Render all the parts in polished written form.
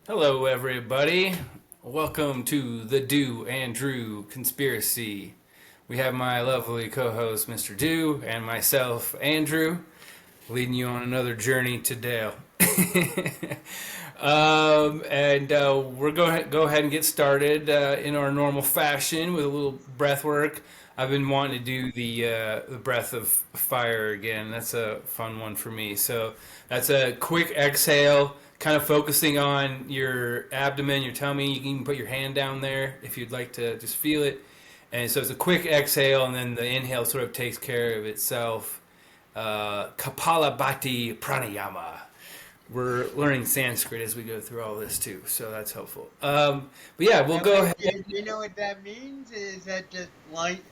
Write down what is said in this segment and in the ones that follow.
Hello, everybody. Welcome to the DEWAnDrew Conspiracy. We have my lovely co-host, Mr. Dew, and myself, Andrew, leading you on another journey to Dale. We're going to go ahead and get started in our normal fashion with a little breath work. I've been wanting to do the breath of fire again. That's a fun one for me. So that's a quick exhale, kind of focusing on your abdomen, your tummy. You can put your hand down there if you'd like to just feel it. And so it's a quick exhale, and then the inhale sort of takes care of itself. Kapalabhati Pranayama. We're learning Sanskrit as we go through all this too, so that's helpful. But yeah, we'll go ahead. Do you know what that means? Is that just like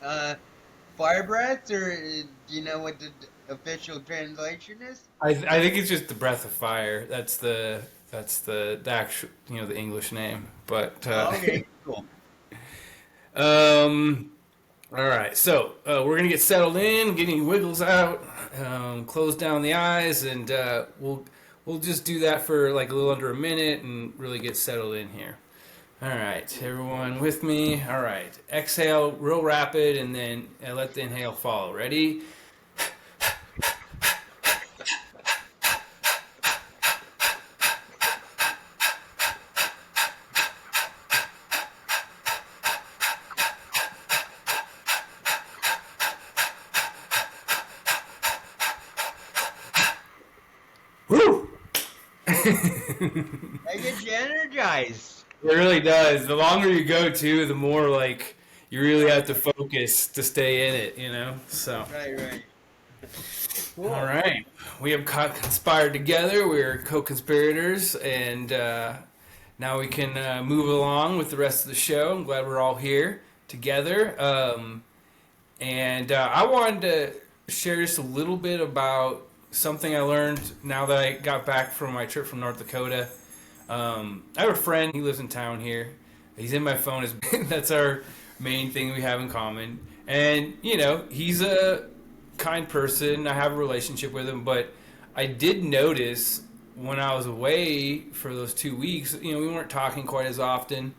fire breath, or do you know what the official translation is? I think it's just the breath of fire. That's the actual, the English name. But Oh, okay, cool. um, all right, so we're gonna get settled in, getting wiggles out, close down the eyes, and we'll just do that for like a little under a minute and really get settled in here. All right, everyone with me? All right, exhale real rapid, and then let the inhale follow. Ready? Woo! That gets you energized. It really does. The longer you go, too, the more like you really have to focus to stay in it. So, Right, right. all Cool. right, we have conspired together. We're co-conspirators, and now we can move along with the rest of the show. I'm glad we're all here together. And I wanted to share just a little bit about something I learned now that I got back from my trip from North Dakota. I have a friend. He lives in town here. He's in my phone. That's our main thing we have in common. And he's a kind person. I have a relationship with him, but I did notice when I was away for those 2 weeks, we weren't talking quite as often,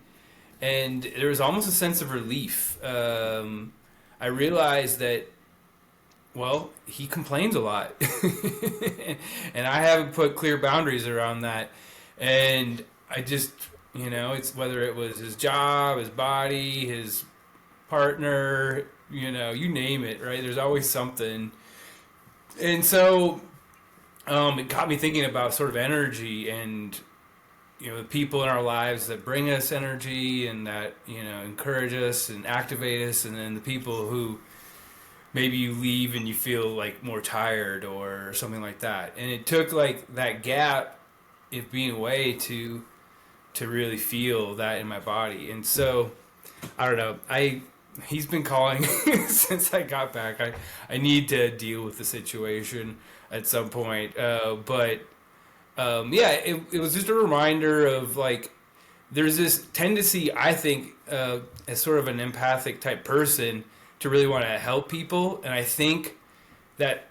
and there was almost a sense of relief. I realized that, well, he complains a lot, and I haven't put clear boundaries around that. And I just, it's whether it was his job, his body, his partner, you name it, right? There's always something. And so it got me thinking about sort of energy and, the people in our lives that bring us energy and that, encourage us and activate us, and then the people who maybe you leave and you feel like more tired or something like that. And it took like that gap of being away to really feel that in my body. And so I don't know. He's been calling since I got back. I need to deal with the situation at some point. Yeah, it was just a reminder of like there's this tendency, I think, as sort of an empathic type person to really want to help people, and I think that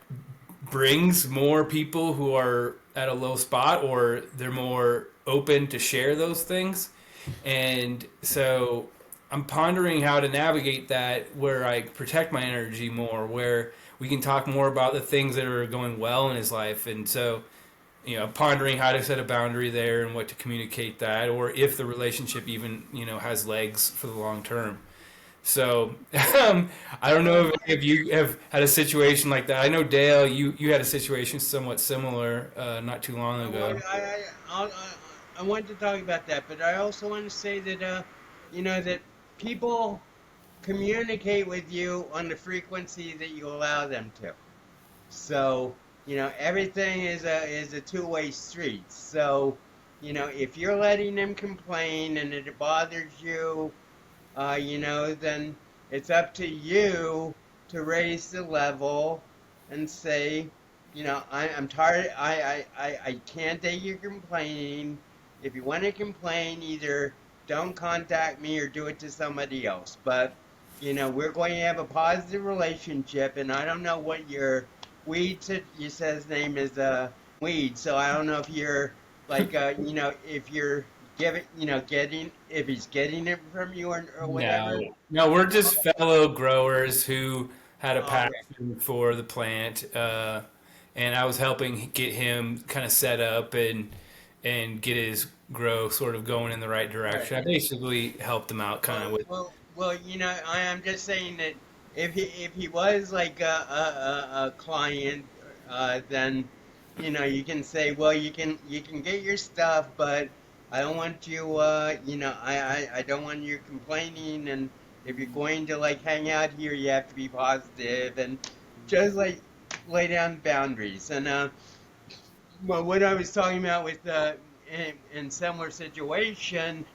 brings more people who are at a low spot, or they're more open to share those things. And so I'm pondering how to navigate that, where I protect my energy more, where we can talk more about the things that are going well in his life. And so, pondering how to set a boundary there and what to communicate that, or if the relationship even, has legs for the long term. So I don't know if any of you have had a situation like that. I know, Dale, you had a situation somewhat similar not too long Well, ago. I want to talk about that, but I also want to say that that people communicate with you on the frequency that you allow them to. So, everything is a two-way street. So, if you're letting them complain and it bothers you, then it's up to you to raise the level and say, I'm tired. I can't take your complaining. If you want to complain, either don't contact me or do it to somebody else. But, we're going to have a positive relationship, and I don't know what your weed, you said his name is Weed, so I don't know if you're like, if you're give it, getting if he's getting it from you or whatever. No, we're just fellow growers who had a Oh, okay. passion for the plant, and I was helping get him kind of set up and get his grow sort of going in the right Right. direction. I basically helped him out kind of with. Well. I'm just saying that if he was like a client, then you can say, well, you can get your stuff, but I don't want you, I don't want you complaining, and if you're going to like hang out here, you have to be positive and just like lay down boundaries. And well, what I was talking about with in similar situation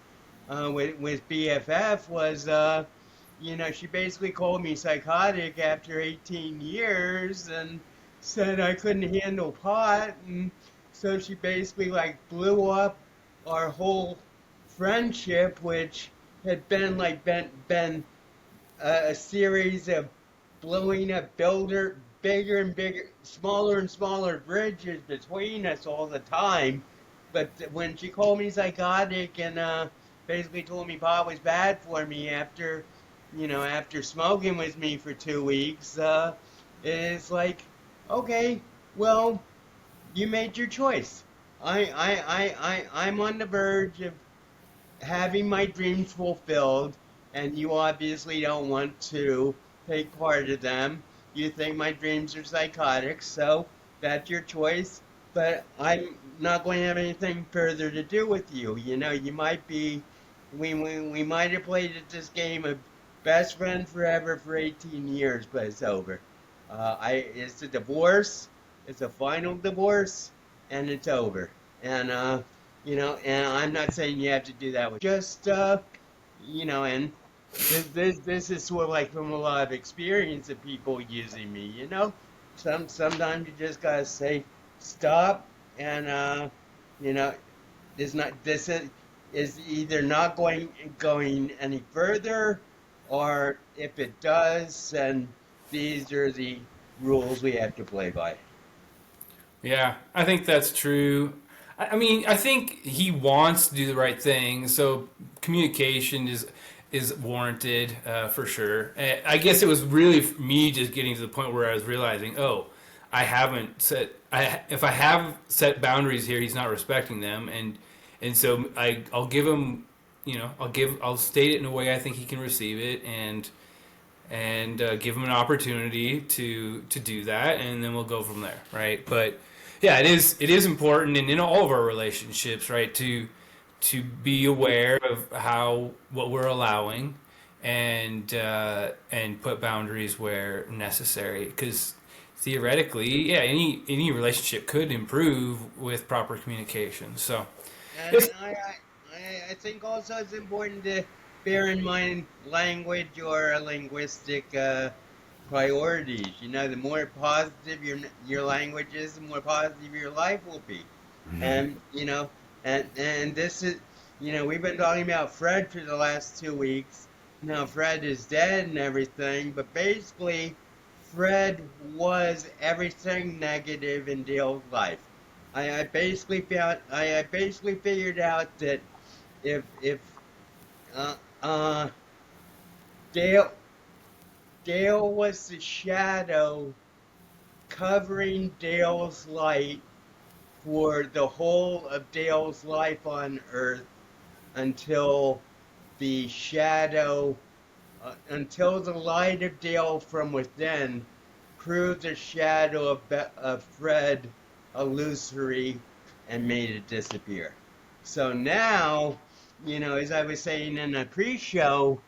with BFF was, she basically called me psychotic after 18 years and said I couldn't handle pot, and so she basically like blew up our whole friendship, which had been like been a series of blowing up bigger and bigger, smaller and smaller bridges between us all the time. But when she called me psychotic and basically told me pot was bad for me after smoking with me for 2 weeks, it's like, okay, well, you made your choice. I'm on the verge of having my dreams fulfilled, and you obviously don't want to take part of them. You think my dreams are psychotic, so that's your choice. But I'm not going to have anything further to do with you. You might be, we might have played at this game of best friend forever for 18 years, but it's over. It's a divorce. It's a final divorce, and it's over. And and I'm not saying you have to do that with just and this is sort of like from a lot of experience of people using me. Sometimes you just gotta say stop, and you know, this is either not going any further, or if it does, then these are the rules we have to play by. Yeah, I think that's true. I mean, I think he wants to do the right thing, so communication is warranted for sure. I guess it was really me just getting to the point where I was realizing, oh, I haven't set. If I have set boundaries here, he's not respecting them, and so I'll give him, I'll state it in a way I think he can receive it, and give them an opportunity to do that, and then we'll go from there, right? But yeah, it is important, and in all of our relationships, right, to be aware of how what we're allowing, and put boundaries where necessary, because theoretically, yeah, any relationship could improve with proper communication. So And it's I think also it's important to bear in mind language or linguistic priorities. The more positive your language is, the more positive your life will be. And and this is, we've been talking about Fred for the last 2 weeks. Now Fred is dead and everything, but basically Fred was everything negative in Dale's life. I basically figured out that if uh, uh, Dale Dale was the shadow covering Dale's light for the whole of Dale's life on Earth until the shadow, until the light of Dale from within proved the shadow of Fred illusory and made it disappear. So now, as I was saying in a pre-show,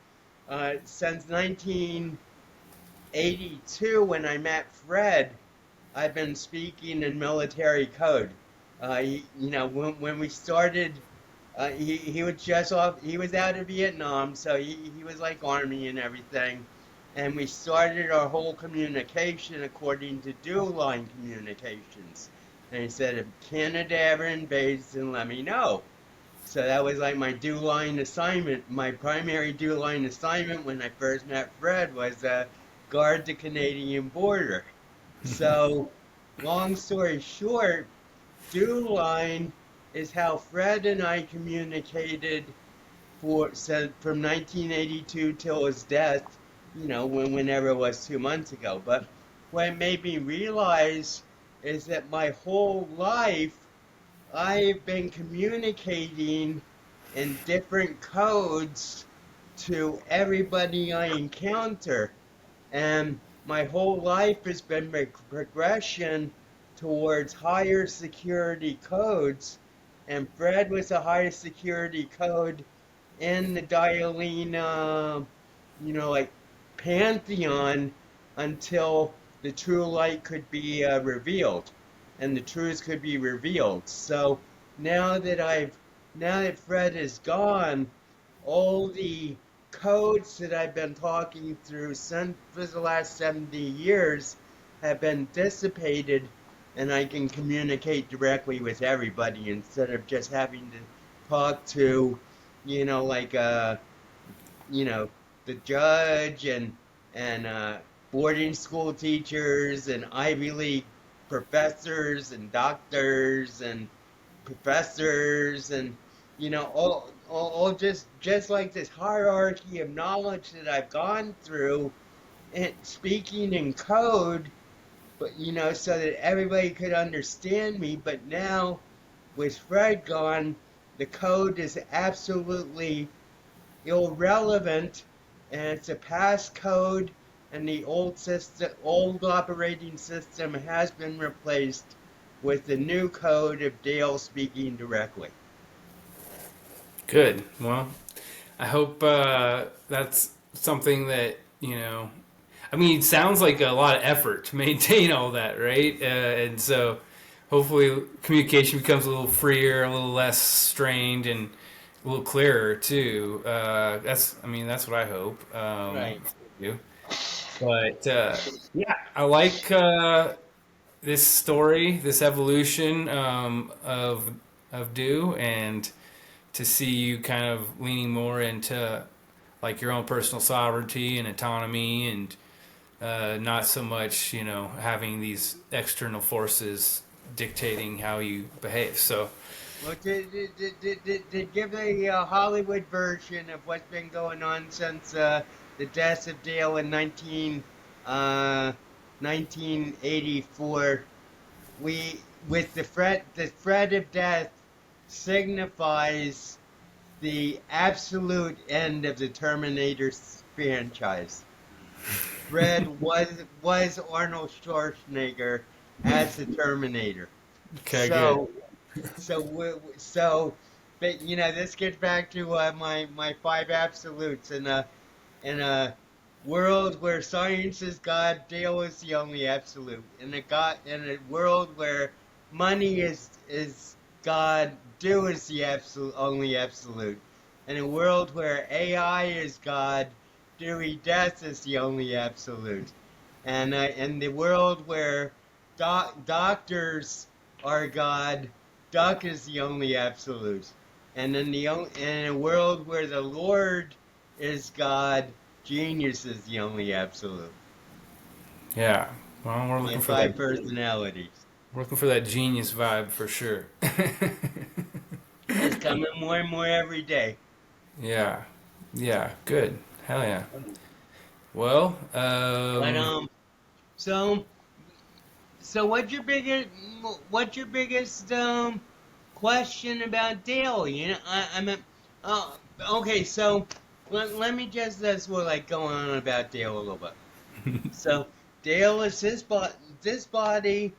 since 1982, when I met Fred, I've been speaking in military code. When we started, he was just off. He was out of Vietnam, so he was like Army and everything. And we started our whole communication according to dual line communications. And he said, if Canada ever invades, then let me know. So that was like my dual line assignment. My primary dual line assignment when I first met Fred was guard the Canadian border. So, long story short, dual line. is how Fred and I communicated from 1982 till his death, whenever it was 2 months ago. But what made me realize is that my whole life I've been communicating in different codes to everybody I encounter. And my whole life has been a progression towards higher security codes. And Fred was a higher security code in the Dialing, like pantheon until the true light could be revealed and the truth could be revealed. So now that Fred is gone, all the codes that I've been talking through for the last 70 years have been dissipated, and I can communicate directly with everybody instead of just having to talk to, like the judge and boarding school teachers and Ivy League professors and doctors and professors and all just like this hierarchy of knowledge that I've gone through and speaking in code, but so that everybody could understand me. But now with Fred gone, the code is absolutely irrelevant, and it's a passcode, and the old operating system has been replaced with the new code of Dale speaking directly. Good. Well, I hope that's something that, I mean, it sounds like a lot of effort to maintain all that, right? And so hopefully communication becomes a little freer, a little less strained, and a little clearer too. That's what I hope. Right. You. But yeah, I like this story, this evolution of Do, and to see you kind of leaning more into like your own personal sovereignty and autonomy, and not so much having these external forces dictating how you behave. So. Well, to give a Hollywood version of what's been going on since the death of Dale in 1984, with the threat of death signifies the absolute end of the Terminator franchise. Fred was Arnold Schwarzenegger as the Terminator. Okay, So, good. but this gets back to my five absolutes. In a world where science is God, Dale is the only absolute. In a world where money is God, Do is the only absolute. In a world where AI is God, Dewey Death is the only absolute. And in the world where doctors are God, Duck is the only absolute. And in a world where the Lord is God, Genius is the only absolute. Yeah. Well, we're looking And for five that. personalities. We're looking for that genius vibe for sure. It's coming more and more every day. Yeah. Yeah. Good. Hell yeah. Well, But so so what's your biggest question about Dale? I'm a, okay. So let me just sort of like go on about Dale a little bit. So Dale is this body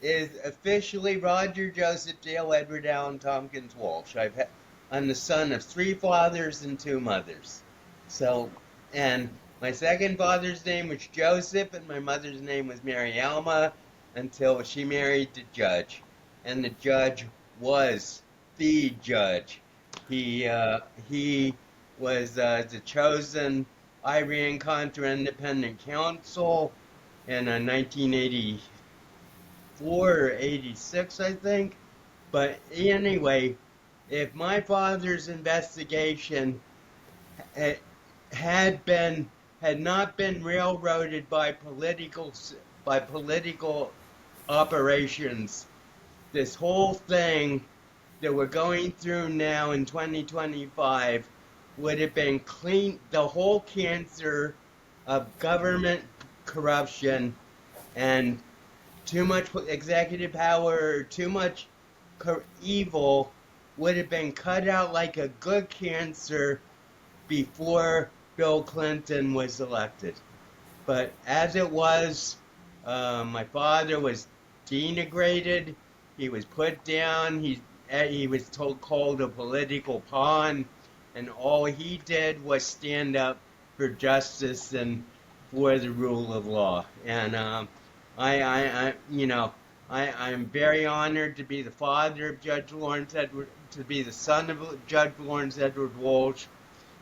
is officially Roger Joseph Dale Edward Allen Tompkins Walsh. I'm the son of 3 fathers and 2 mothers. So, and my second father's name was Joseph, and my mother's name was Mary Alma until she married the judge, and the judge was the judge. He was the chosen Iran Contra Independent Council in 1984 or 86, I think. But anyway, if my father's investigation had, had not been railroaded by political operations, this whole thing that we're going through now in 2025 would have been clean, the whole cancer of government corruption and too much executive power or too much evil would have been cut out like a good cancer before Bill Clinton was elected. But as it was, my father was denigrated. He was put down. He was called a political pawn, and all he did was stand up for justice and for the rule of law. And I'm very honored to be the father of Judge Lawrence Edward, to be the son of Judge Lawrence Edward Walsh,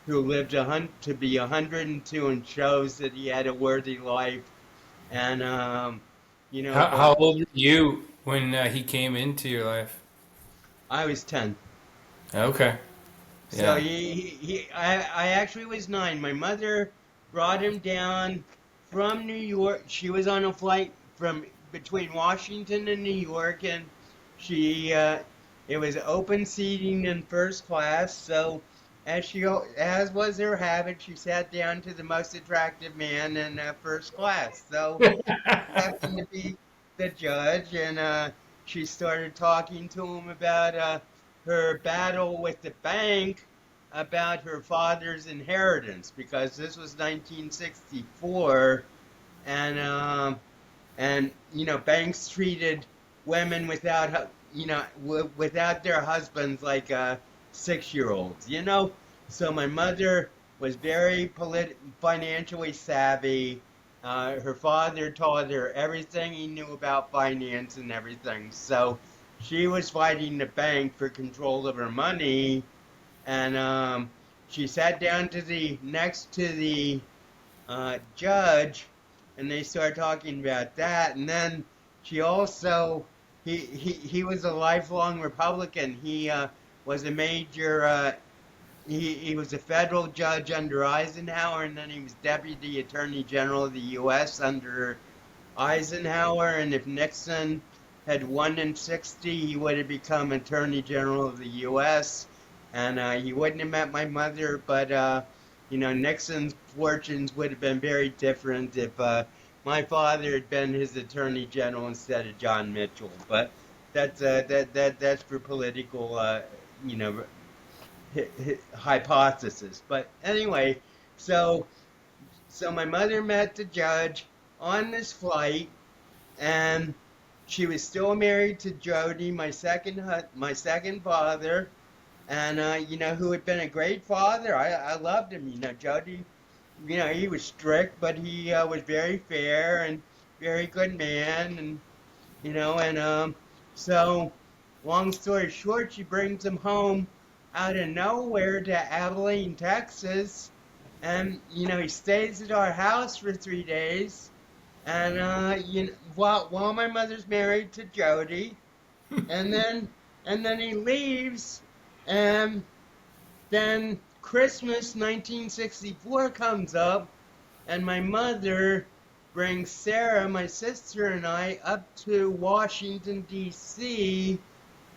who lived to be 102 and shows that he had a worthy life. And How old were you when he came into your life? I was 10. Okay. So Yeah. I actually was 9. My mother brought him down from New York. She was on a flight from between Washington and New York, and it was open seating in first class. So as was her habit, she sat down to the most attractive man in first class. So happened to be the judge, and she started talking to him about her battle with the bank about her father's inheritance, because this was 1964, and banks treated women without their husbands like 6-year-olds. So my mother was very financially savvy. Her father taught her everything he knew about finance and everything. So she was fighting the bank for control of her money, and she sat down next to the judge, and they started talking about that. And then she also he was a lifelong Republican. He was a major. He was a federal judge under Eisenhower, and then he was Deputy Attorney General of the U.S. under Eisenhower. And if Nixon had won in '60, he would have become Attorney General of the U.S. And he wouldn't have met my mother, but Nixon's fortunes would have been very different if my father had been his Attorney General instead of John Mitchell. But that's for political, hypothesis. But anyway, so my mother met the judge on this flight, and she was still married to Jody, my second father, and who had been a great father. I loved him. Jody, he was strict, but he was very fair and very good man, and so long story short, she brings him home out of nowhere to Abilene, Texas, and he stays at our house for 3 days. And while my mother's married to Jody, and then he leaves, and then Christmas 1964 comes up, and my mother brings Sarah, my sister, and I up to Washington D.C.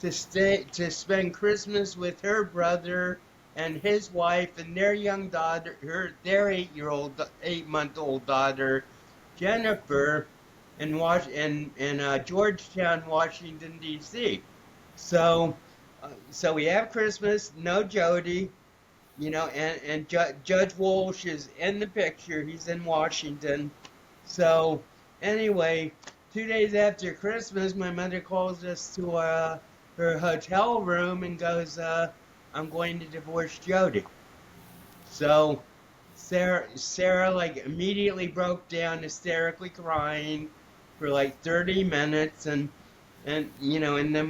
to spend Christmas with her brother and his wife and their young daughter, their 8-month-old daughter, Jennifer, in Georgetown, Washington D.C. So we have Christmas, no Jody, and Judge Walsh is in the picture. He's in Washington. So anyway, 2 days after Christmas, my mother calls us to her hotel room and goes, "I'm going to divorce Jody." So Sarah like immediately broke down, hysterically crying for like 30 minutes, and then we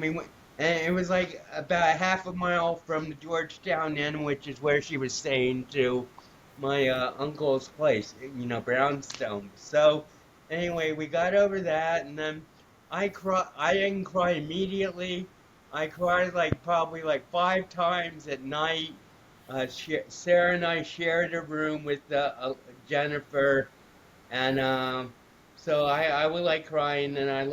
went, and it was like about a half a mile from the Georgetown Inn, which is where she was staying, to my uncle's place, Brownstone. So anyway, we got over that, and then I didn't cry immediately. I cried probably 5 times at night. Sarah and I shared a room with Jennifer, and so I would crying, and I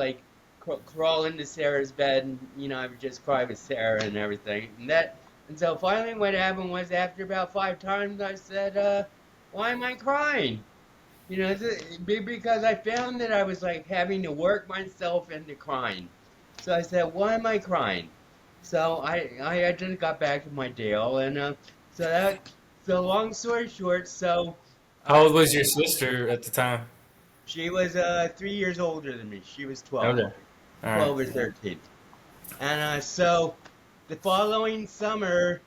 crawl into Sarah's bed, and I would just cry with Sarah and everything. And so finally, what happened was after about 5 times, I said, "Why am I crying?" Because I found that I was like having to work myself into crying. So I said, "Why am I crying?" So I just got back to my Dale, and so that so long story short, How uh, old was your sister at the time? she was 3 years older than me. She was 12, Okay. All right. 12 or 13, and so the following summer,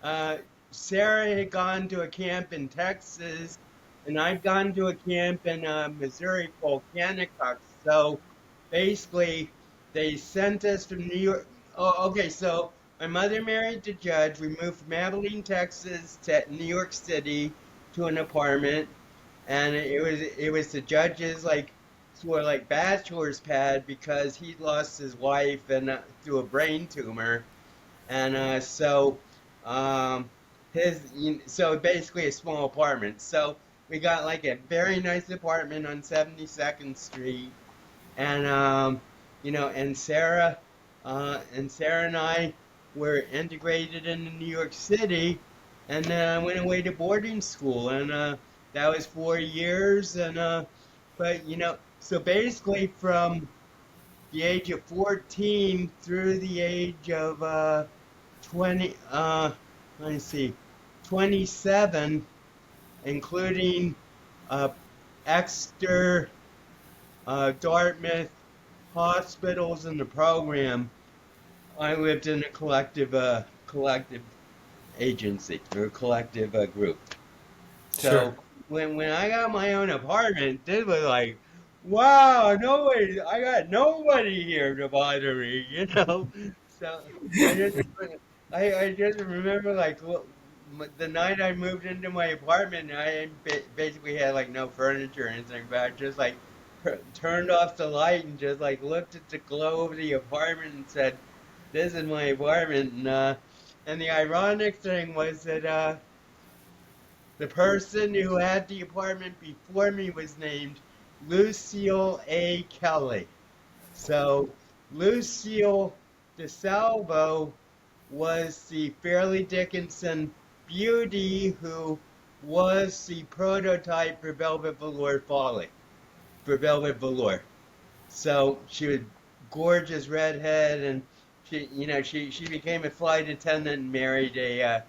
uh, Sarah had gone to a camp in Texas, and I'd gone to a camp in Missouri called Kanakuk. So basically, they sent us from New York. Oh, okay. So my mother married the judge. We moved from Abilene, Texas, to New York City to an apartment, and it was the judge's like sort of like bachelor's pad because he lost his wife and through a brain tumor, and um, so basically a small apartment. So we got like a very nice apartment on 72nd Street, and and Sarah and I were integrated into New York City, and then I went away to boarding school, and that was 4 years, and but so basically from the age of 14 through the age of 20, let me see, 27, including uh, Exeter, Dartmouth hospitals in the program. I lived in a collective agency or collective group. Sure. So when I got my own apartment, this was like, wow, I got nobody here to bother me. So I just, I just remember like the night I moved into my apartment, I basically had like no furniture or anything, but I just like turned off the light and just like looked at the glow of the apartment and said, "This is my apartment." And the ironic thing was that the person who had the apartment before me was named Lucille A. Kelly. So Lucille DeSalvo was the Fairleigh Dickinson beauty who was the prototype for Velvet Velour. So she was gorgeous redhead, and she became a flight attendant and married a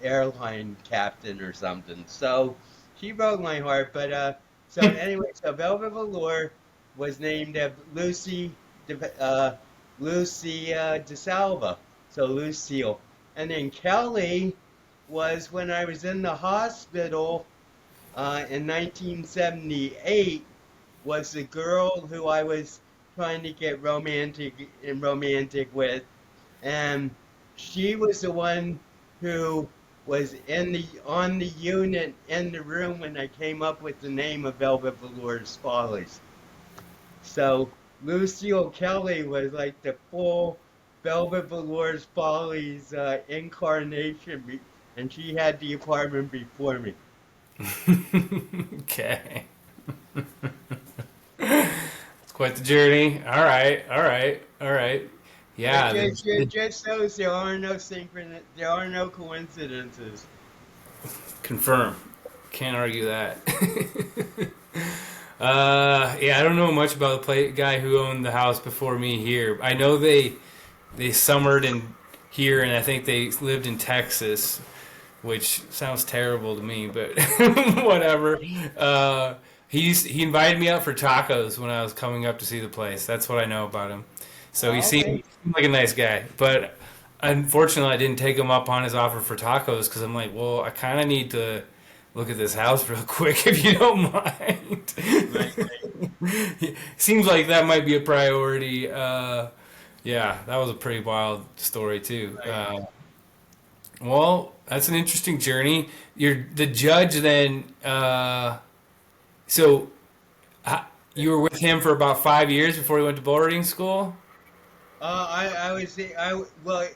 airline captain or something. So she broke my heart. But so anyway, so Velvet Velour was named Lucy DeSalva, so Lucille, and then Kelly was when I was in the hospital in 1978 was the girl who I was trying to get romantic with, and she was the one who was on the unit in the room when I came up with the name of Velvet Velour's Follies. So Lucille Kelly was like the full Velvet Velour's Follies incarnation, and she had the apartment before me. Okay. It's quite the journey. All right. All right. All right. It Yeah. just shows there are no coincidences. Confirm. Can't argue that. Yeah, I don't know much about the guy who owned the house before me here. I know they summered in here, and I think they lived in Texas, which sounds terrible to me, but whatever. He invited me out for tacos when I was coming up to see the place. That's what I know about him. So he Oh, okay. seemed like a nice guy, but unfortunately, I didn't take him up on his offer for tacos because I'm like, well, I kind of need to look at this house real quick if you don't mind. Right, right. Seems like that might be a priority. Yeah, that was a pretty wild story too. Right. Well, that's an interesting journey. You're the judge then. So uh, you were with him for about 5 years before he went to boarding school. I was I well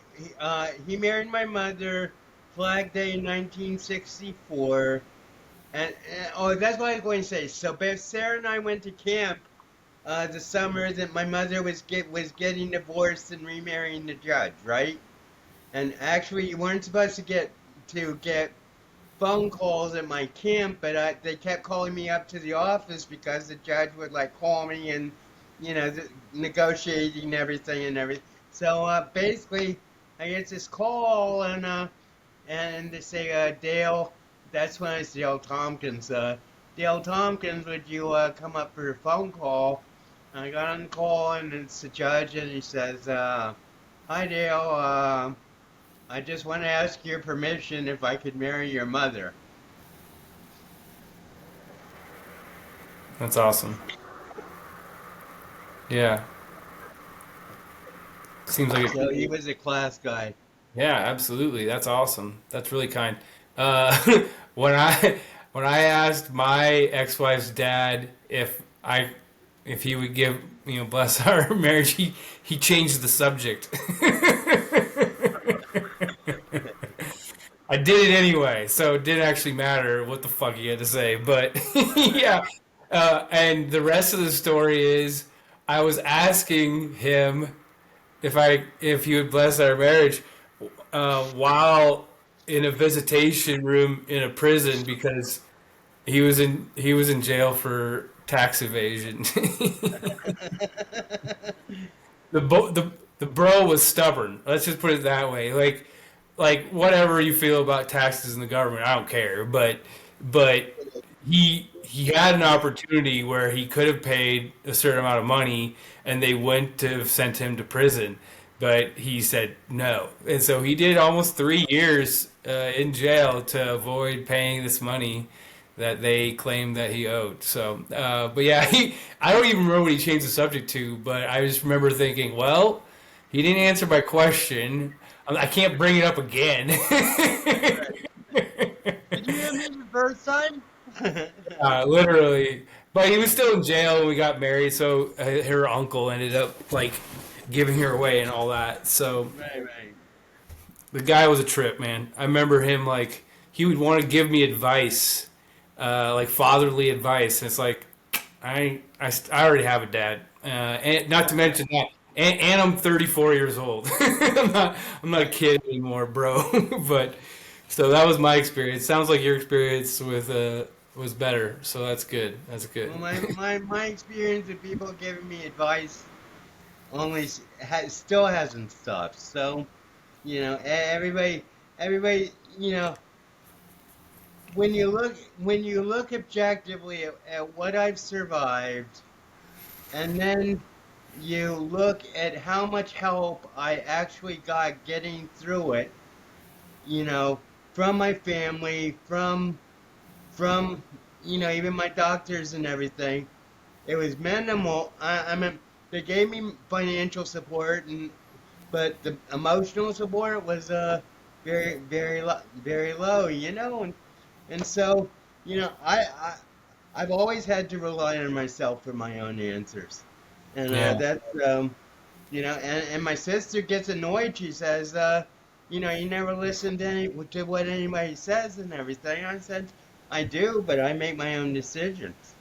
he married my mother Flag Day in 1964, and oh, that's what I was going to say. So Sarah and I went to camp the summer that my mother was getting divorced and remarrying the judge, right? And actually, you weren't supposed to get phone calls at my camp, but they kept calling me up to the office because the judge would like call me and negotiating everything and everything. So basically, I get this call and they say, Dale, that's when it's Dale Tompkins. Dale Tompkins, would you come up for a phone call? And I got on the call and it's the judge and he says, hi Dale, I just want to ask your permission if I could marry your mother. That's awesome. Yeah. Seems like So he it. was a class guy. Yeah, absolutely. That's awesome. That's really kind. Uh, when I asked my ex-wife's dad if he would give bless our marriage, he changed the subject. I did it anyway, so it didn't actually matter what the fuck he had to say. But yeah, and the rest of the story is I was asking him if he would bless our marriage while in a visitation room in a prison because he was in jail for tax evasion. The bro was stubborn. Let's just put it that way. Like whatever you feel about taxes in the government, I don't care. But he had an opportunity where he could have paid a certain amount of money, and they went to have sent him to prison, but he said no, and so he did almost 3 years in jail to avoid paying this money that they claimed that he owed. So, but yeah, I don't even remember what he changed the subject to, but I just remember thinking, well, he didn't answer my question. I can't bring it up again. Right. Did you hear me the first time? Right, Literally. But he was still in jail when we got married, so her uncle ended up like giving her away and all that. So right. the guy was a trip, man. I remember him like he would want to give me advice, like fatherly advice, and it's like I already have a dad, and not to mention that, and I'm 34 years old. I'm not a kid anymore, bro. But so that was my experience. Sounds like your experience with was better, so that's good. That's good. Well, my experience with people giving me advice still hasn't stopped. So, everybody, when you look objectively at what I've survived, and then you look at how much help I actually got getting through it, you know, from my family, from even my doctors and everything. It was minimal. I mean, they gave me financial support, but the emotional support was very low, and so I've always had to rely on myself for my own answers, and Yeah. and my sister gets annoyed. She says, you never listen to what anybody says and everything. I said, I do, but I make my own decisions.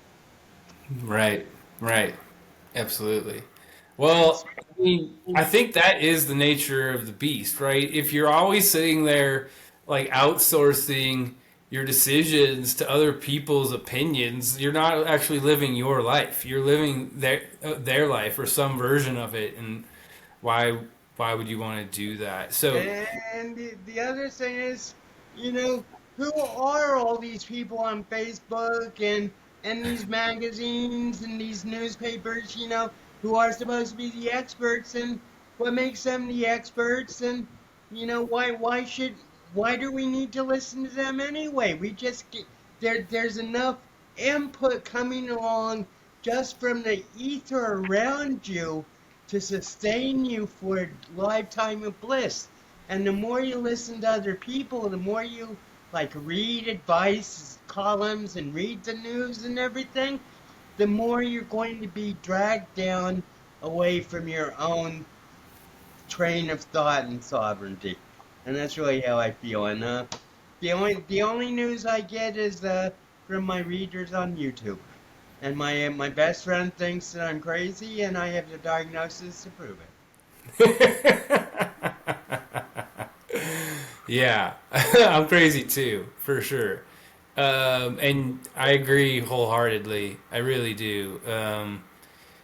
Right. Right. Absolutely. Well, I mean, I think that is the nature of the beast, right? If you're always sitting there, like outsourcing your decisions to other people's opinions, you're not actually living your life. You're living their life or some version of it, and why why would you want to do that? So, And the other thing is, you know, who are all these people on Facebook and these magazines and these newspapers, who are supposed to be the experts, and what makes them the experts, and why do we need to listen to them anyway? We just get there's enough input coming along just from the ether around you to sustain you for a lifetime of bliss. And the more you listen to other people, the more you like read advice columns and read the news and everything, the more you're going to be dragged down away from your own train of thought and sovereignty. And that's really how I feel. And the only news I get is from my readers on YouTube. And my best friend thinks that I'm crazy, and I have the diagnosis to prove it. Yeah, I'm crazy too, for sure. And I agree wholeheartedly. I really do.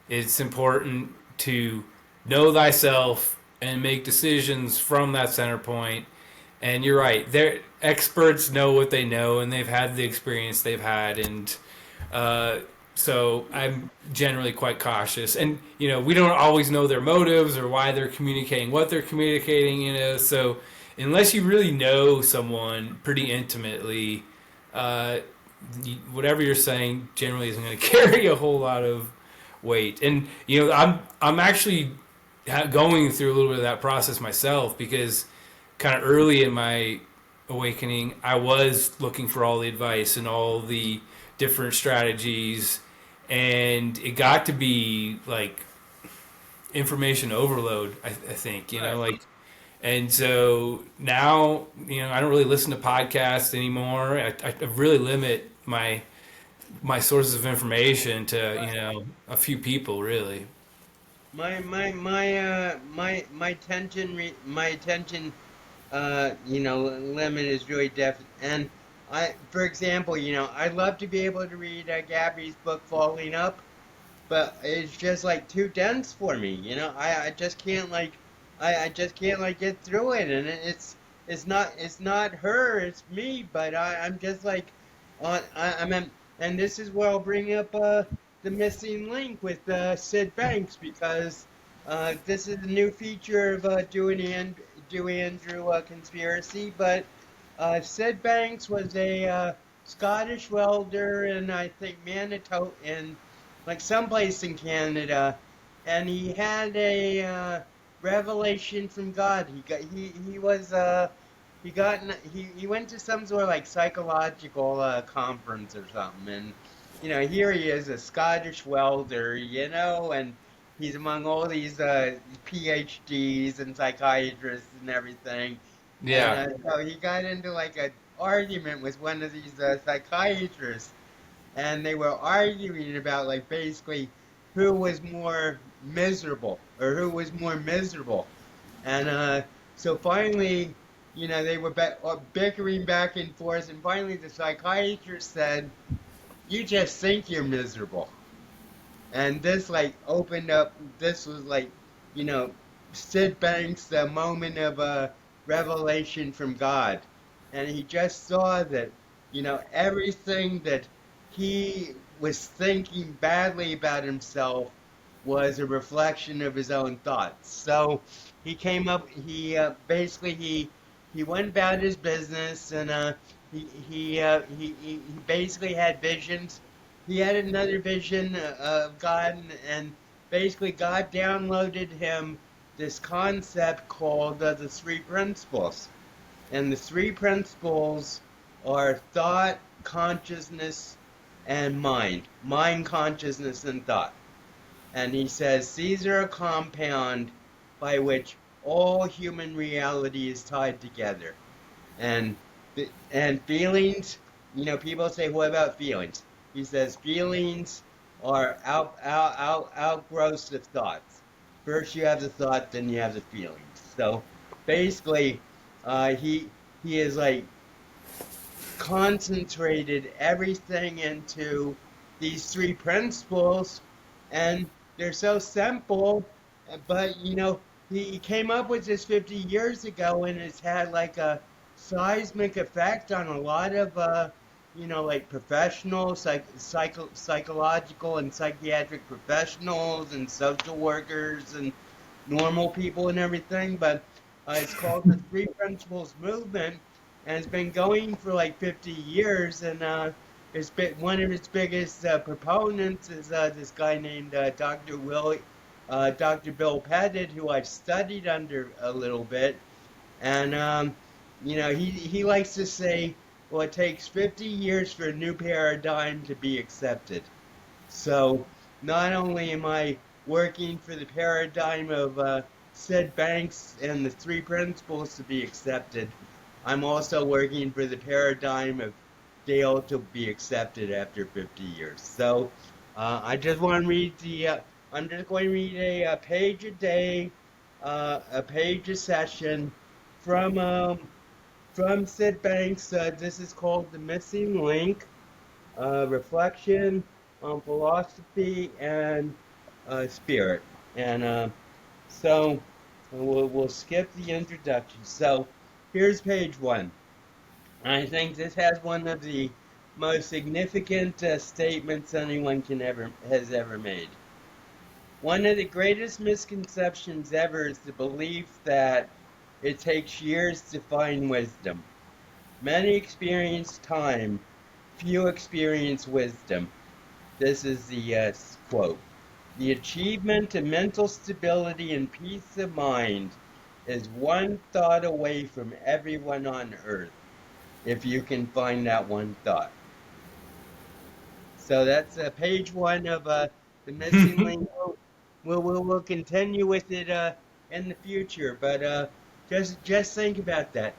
It's important to know thyself and make decisions from that center point. And you're right. They're experts know what they know, and they've had the experience they've had, and uh, so I'm generally quite cautious. And we don't always know their motives or why they're communicating what they're communicating. So unless you really know someone pretty intimately, uh, whatever you're saying generally isn't going to carry a whole lot of weight. And I'm actually going through a little bit of that process myself, because kind of early in my awakening, I was looking for all the advice and all the different strategies, and it got to be like information overload. I think Right. and so now I don't really listen to podcasts anymore. I really limit my sources of information to a few people, really. My attention limit is really definite. And for example, I'd love to be able to read Gabby's book Falling Up, but it's just like too dense for me. I just can't I just can't like get through it, and it's not her, it's me. But I'm just like I'm and this is where I'll bring up the missing link with Sid Banks, because this is a new feature of DEWAnDrew conspiracy. But Sid Banks was a Scottish welder in, I think, Manitoba, in like someplace in Canada, and he had a revelation from God. He went to some sort of like psychological conference or something, and here he is, a Scottish welder, and he's among all these PhDs and psychiatrists and everything. And Yeah. so he got into like a argument with one of these psychiatrists, and they were arguing about like basically who was more miserable, or who was more miserable. And so finally, they were bickering back and forth, and finally the psychiatrist said, "You just think you're miserable." And this like opened up. This was like, you know, Sid Banks' moment of revelation from God, and he just saw that, everything that he was thinking badly about himself was a reflection of his own thoughts. So he came up. Basically he went about his business, and he basically had visions. He had another vision of God, and basically God downloaded him this concept called the three principles. And the three principles are thought, consciousness, and mind. Mind, consciousness, and thought. And he says these are a compound by which all human reality is tied together. And and feelings, people say, "What about feelings?" He says feelings are outgrowths of thoughts. First you have the thought, then you have the feelings. So basically, he is like concentrated everything into these three principles, and they're so simple. But he came up with this 50 years ago, and it's had like a seismic effect on a lot of like professional psychological and psychiatric professionals and social workers and normal people and everything. But it's called the Three Principles Movement, and it's been going for like 50 years. And it's been one of its biggest proponents is this guy named Dr. Bill Pettit, who I've studied under a little bit. And he likes to say, well, it takes 50 years for a new paradigm to be accepted. So not only am I working for the paradigm of Sid Banks and the three principles to be accepted, I'm also working for the paradigm of Dale to be accepted after 50 years. So I just want to read the. I'm just going to read a page a day, a page a session from Sid Banks. This is called The Missing Link, Reflection on Philosophy and Spirit. And so we'll skip the introduction. So here's page one. I think this has one of the most significant statements anyone has ever made. One of the greatest misconceptions ever is the belief that it takes years to find wisdom. Many experience time, few experience wisdom. This is the quote. The achievement of mental stability and peace of mind is one thought away from everyone on earth, if you can find that one thought. So that's page one of the missing link. We'll continue with it in the future, but just think about that.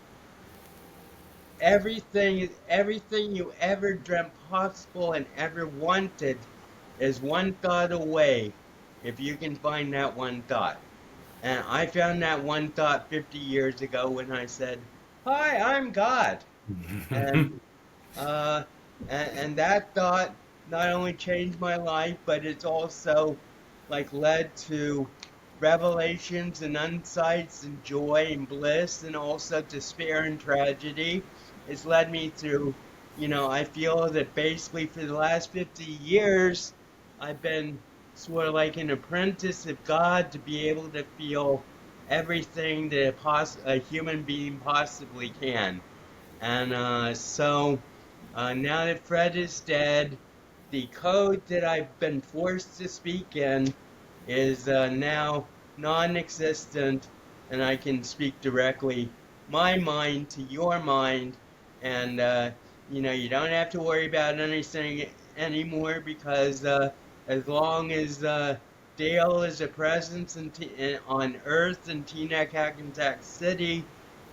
Everything you ever dreamt possible and ever wanted is one thought away, if you can find that one thought. And I found that one thought 50 years ago when I said, "Hi, I'm God," and uh, and that thought not only changed my life, but it's also like led to revelations and insights and joy and bliss, and also despair and tragedy. It's led me through, I feel that basically for the last 50 years, I've been sort of like an apprentice of God to be able to feel everything that a human being possibly can. And so now that Fred is dead, the code that I've been forced to speak in is now non-existent, and I can speak directly my mind to your mind, and you don't have to worry about anything anymore, because as long as Dale is a presence on Earth in Teaneck, Hackensack City,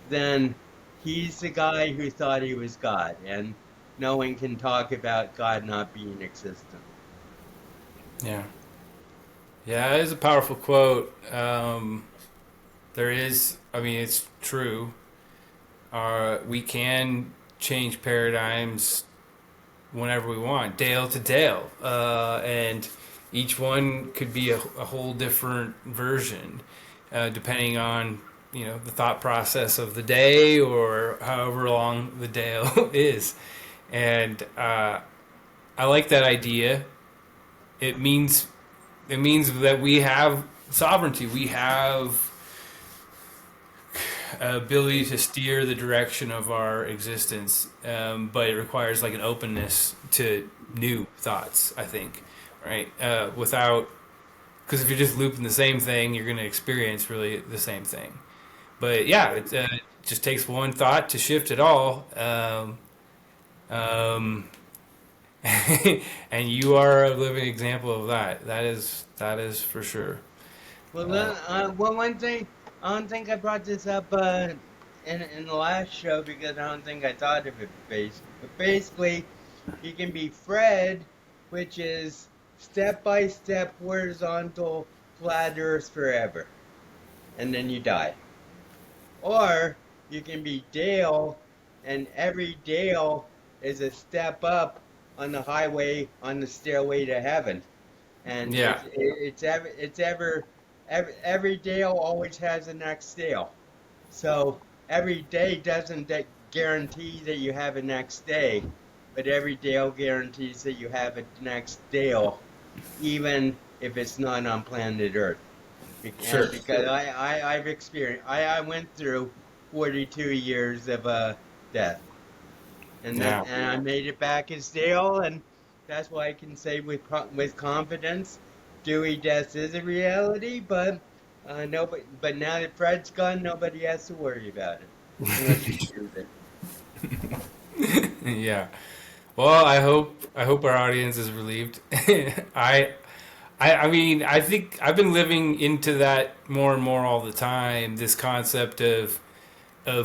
then he's the guy who thought he was God, and no one can talk about God not being existent. Yeah. Yeah, it is a powerful quote. I mean, it's true. We can change paradigms whenever we want, Dale to Dale. And each one could be a whole different version, depending on, the thought process of the day or however long the Dale is. And I like that idea. It means that we have sovereignty. We have ability to steer the direction of our existence, but it requires like an openness to new thoughts, I think, right? Because if you're just looping the same thing, you're going to experience really the same thing. But yeah, it just takes one thought to shift it all. Um, and you are a living example of that. That is for sure. Well, Uh, one thing, I don't think I brought this up in the last show because I don't think I thought of it but basically, you can be Fred, which is step by step horizontal flat Earth forever, and then you die. Or you can be Dale, and every Dale is a step up on the highway, on the stairway to heaven, and yeah, every Dale always has a next Dale. So every day doesn't guarantee that you have a next day, but every Dale guarantees that you have a next Dale, even if it's not on planet Earth. sure. And because I've experienced, I went through 42 years of death, Yeah, and I made it back as Dale, and that's why I can say with confidence, Dewey death is a reality, but but now that Fred's gone, nobody has to worry about it unless you choose it. yeah. Well, I hope our audience is relieved. I I mean, I think I've been living into that more and more all the time. This concept of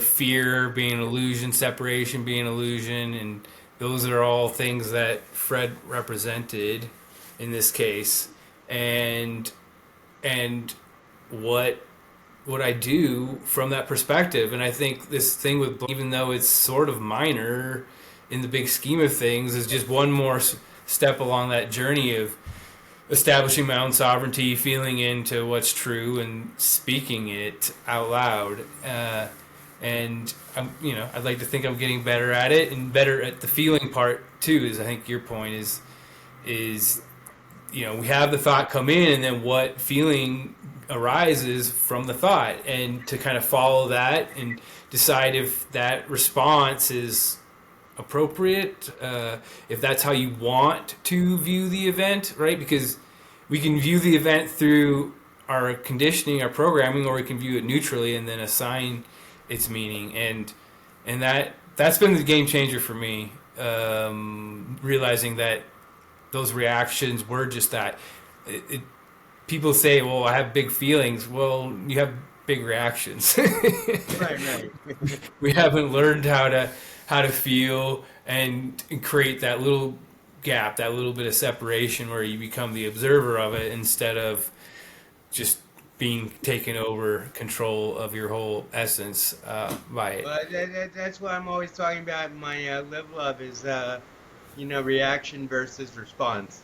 fear being an illusion, separation being an illusion, and those are all things that Fred represented. in this case, and and what I do from that perspective. And I think this thing with, even though it's sort of minor in the big scheme of things, is just one more step along that journey of establishing my own sovereignty, feeling into what's true, and speaking it out loud. And I'd like to think I'm getting better at it, and better at the feeling part too. Is I think your point is we have the thought come in, and then what feeling arises from the thought, and to kind of follow that and decide if that response is appropriate, if that's how you want to view the event, right? Because we can view the event through our conditioning, our programming, or we can view it neutrally and then assign its meaning. And that's been the game changer for me, realizing that those reactions were just that. People say, well, I have big feelings. Well, you have big reactions. Right. We haven't learned how to feel and create that little gap, that little bit of separation where you become the observer of it instead of just being taken over control of your whole essence by it. Well, that's what I'm always talking about. My live love is, reaction versus response.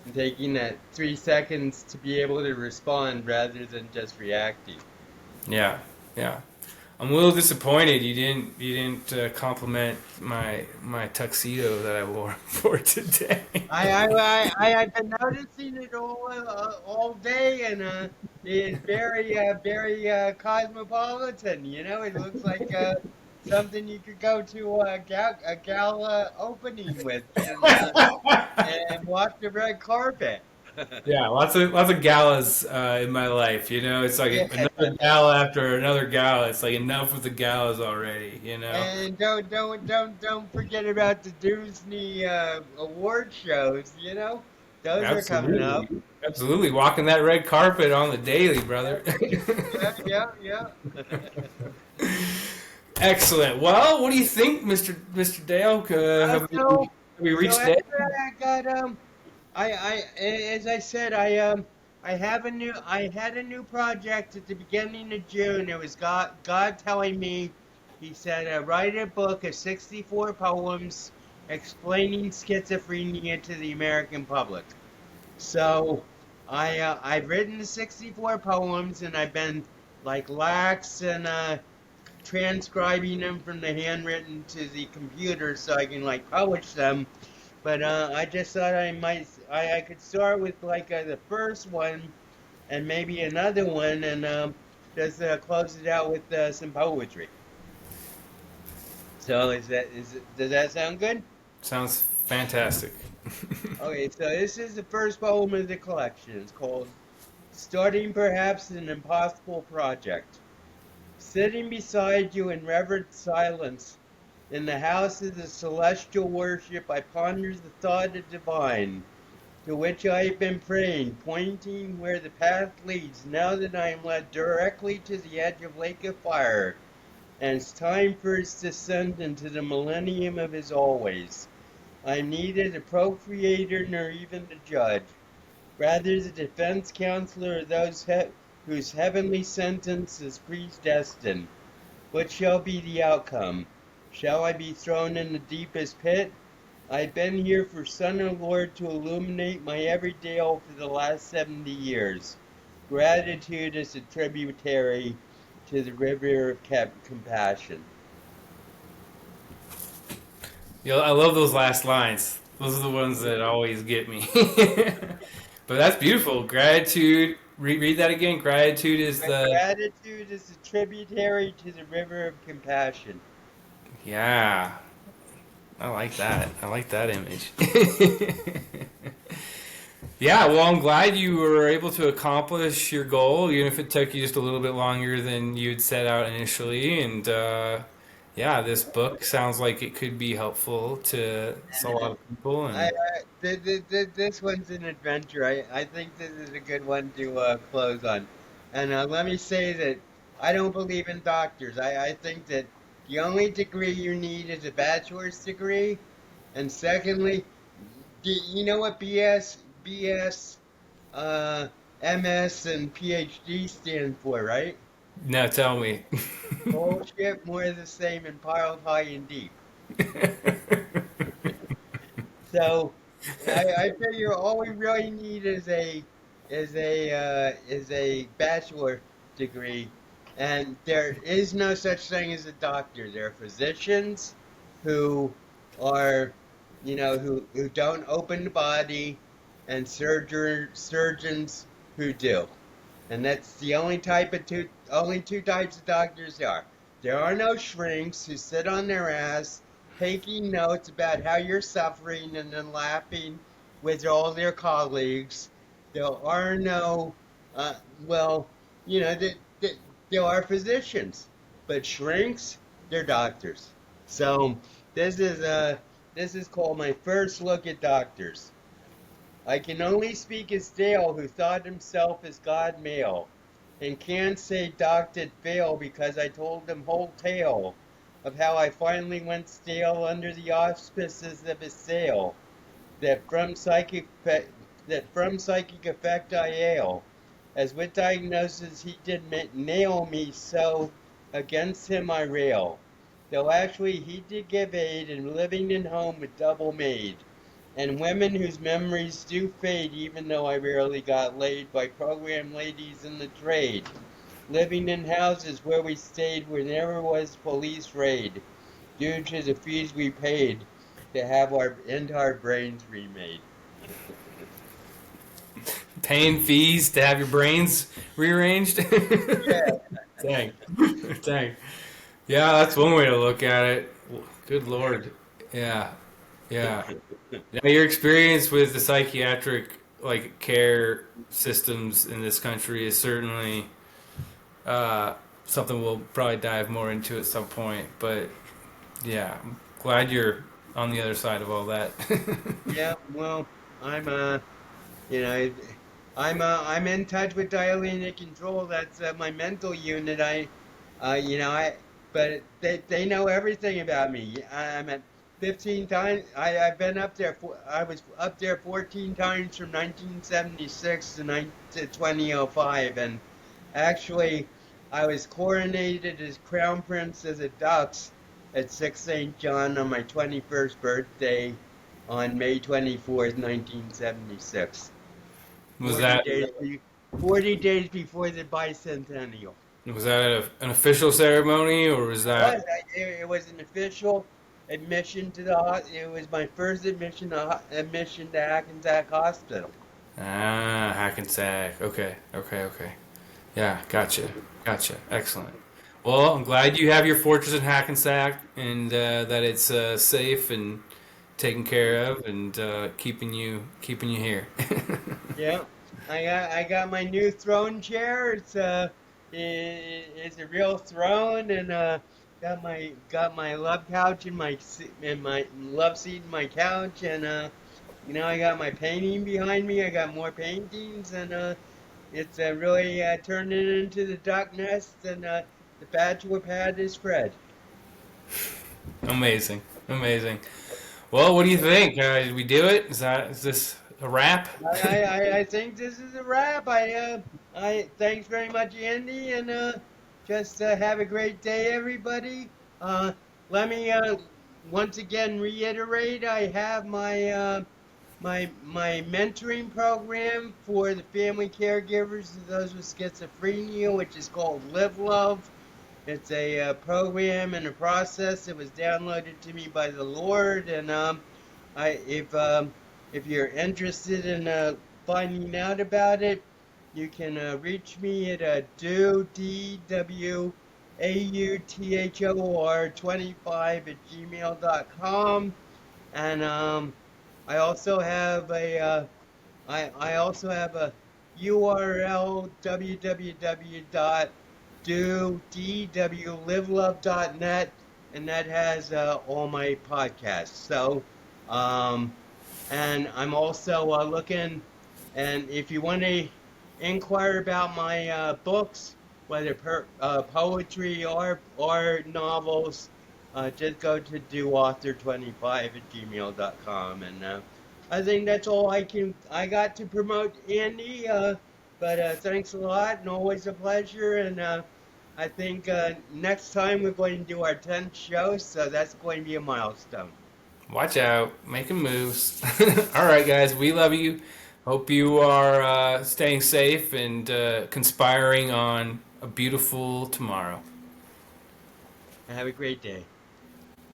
And taking that 3 seconds to be able to respond rather than just reacting. Yeah. I'm a little disappointed you didn't compliment my tuxedo that I wore for today. I've been noticing it all day, and it's very cosmopolitan. It looks like something you could go to a gala opening with, and walk the red carpet. Yeah, lots of galas in my life. It's like Yeah. another gala after another gala. It's like enough with the galas already. And don't forget about the Disney award shows. Those are coming up. Absolutely, walking that red carpet on the daily, brother. Yeah. Excellent. Well, what do you think, Mr. Dale? Have we So reached it? after I got as I said, I had a new project at the beginning of June. It was God telling me, He said, write a book of 64 poems explaining schizophrenia to the American public. So I've written the 64 poems, and I've been like lax and transcribing them from the handwritten to the computer so I can like publish them. But I just thought I could start with like the first one and maybe another one, and just close it out with some poetry. So does that sound good? Sounds fantastic. Okay, so this is the first poem of the collection. It's called Starting Perhaps an Impossible Project. Sitting beside you in reverent silence, in the house of the celestial worship, I ponder the thought of divine, to which I have been praying, pointing where the path leads, now that I am led directly to the edge of lake of fire, and it's time for its descent into the millennium of his always. I am neither the procreator nor even the judge, rather the defense counselor of those whose heavenly sentence is predestined. What shall be the outcome? Shall I be thrown in the deepest pit? I've been here for Son of Lord to illuminate my every dale for the last 70 years. Gratitude is a tributary to the river of compassion. I love those last lines. Those are the ones that always get me. But that's beautiful. Gratitude. Read that again. Gratitude is Gratitude is a tributary to the river of compassion. Yeah. I like that. I like that image. Yeah, well, I'm glad you were able to accomplish your goal, even if it took you just a little bit longer than you'd set out initially. And yeah, this book sounds like it could be helpful to a lot of people. And This one's an adventure. I think this is a good one to close on. And let me say that I don't believe in doctors. I think that the only degree you need is a bachelor's degree. And secondly, you know what BS, MS, and PhD stand for, right? Now tell me. Bullshit, more of the same, and piled high and deep. So I figure all we really need is a bachelor degree, and there is no such thing as a doctor. There are physicians who are, who don't open the body, and surgeons who do. And that's the only two types of doctors there are. There are no shrinks who sit on their ass taking notes about how you're suffering and then laughing with all their colleagues. There are no, well, you know, there are physicians, but shrinks, they're doctors. So this is this is called my first look at doctors. I can only speak as Dale, who thought himself as God male, and can't say Doc did fail because I told him whole tale of how I finally went stale under the auspices of his sale, that from psychic effect I ail, as with diagnosis he did nail me so against him I rail, though actually he did give aid in living in home with double maid and women whose memories do fade even though I rarely got laid by program ladies in the trade, living in houses where we stayed where never was police raid, due to the fees we paid to have our entire brains remade. Paying fees to have your brains rearranged? Yeah, Dang. Dang. Yeah, that's one way to look at it. Good Lord. Yeah. Yeah. Now, your experience with the psychiatric care systems in this country is certainly something we'll probably dive more into at some point. But yeah, I'm glad you're on the other side of all that. yeah. Well, I'm you know, I'm in touch with dialectic control. That's my mental unit. But they know everything about me. I'm at 15 times. I've been up there. I was up there 14 times from 1976 to 2005, and actually, I was coronated as Crown Prince of the Ducks at 6 St. John on my 21st birthday on May 24th, 1976. was 40 that days, 40 days before the bicentennial. was that an official ceremony or was that? It was an official admission to it was my first admission to Hackensack Hospital. Ah, Hackensack. Okay, okay, okay. Yeah, gotcha, gotcha. Excellent. Well, I'm glad you have your fortress in Hackensack and that it's safe and taken care of and keeping you here. Yeah, I got my new throne chair. It's a real throne, and got my love couch and my love seat in my couch, and I got my painting behind me. I got more paintings, and it's really turning into the duck nest, and the bachelor pad is spread. Amazing, amazing. Well, what do you think? Did we do it? Is this a wrap? I think this is a wrap. I thanks very much, Andy, and just have a great day, everybody. Let me once again reiterate. I have my mentoring program for the family caregivers of those with schizophrenia, which is called Live Love. It's a program and a process that was downloaded to me by the Lord, and I if you're interested in finding out about it, you can reach me at DEWAUTHOR25 at gmail.com, and I also have I also have a URL www.dwlivelove.net, and that has all my podcasts. So, um, and I'm also looking, and if you want to inquire about my books, whether poetry or novels, just go to doauthor25 at gmail.com, and I think that's all I got to promote, Andy. But thanks a lot, and always a pleasure. And I think next time we're going to do our 10th show, so that's going to be a milestone. Watch out, making moves. All right, guys, we love you. Hope you are staying safe and conspiring on a beautiful tomorrow. Have a great day.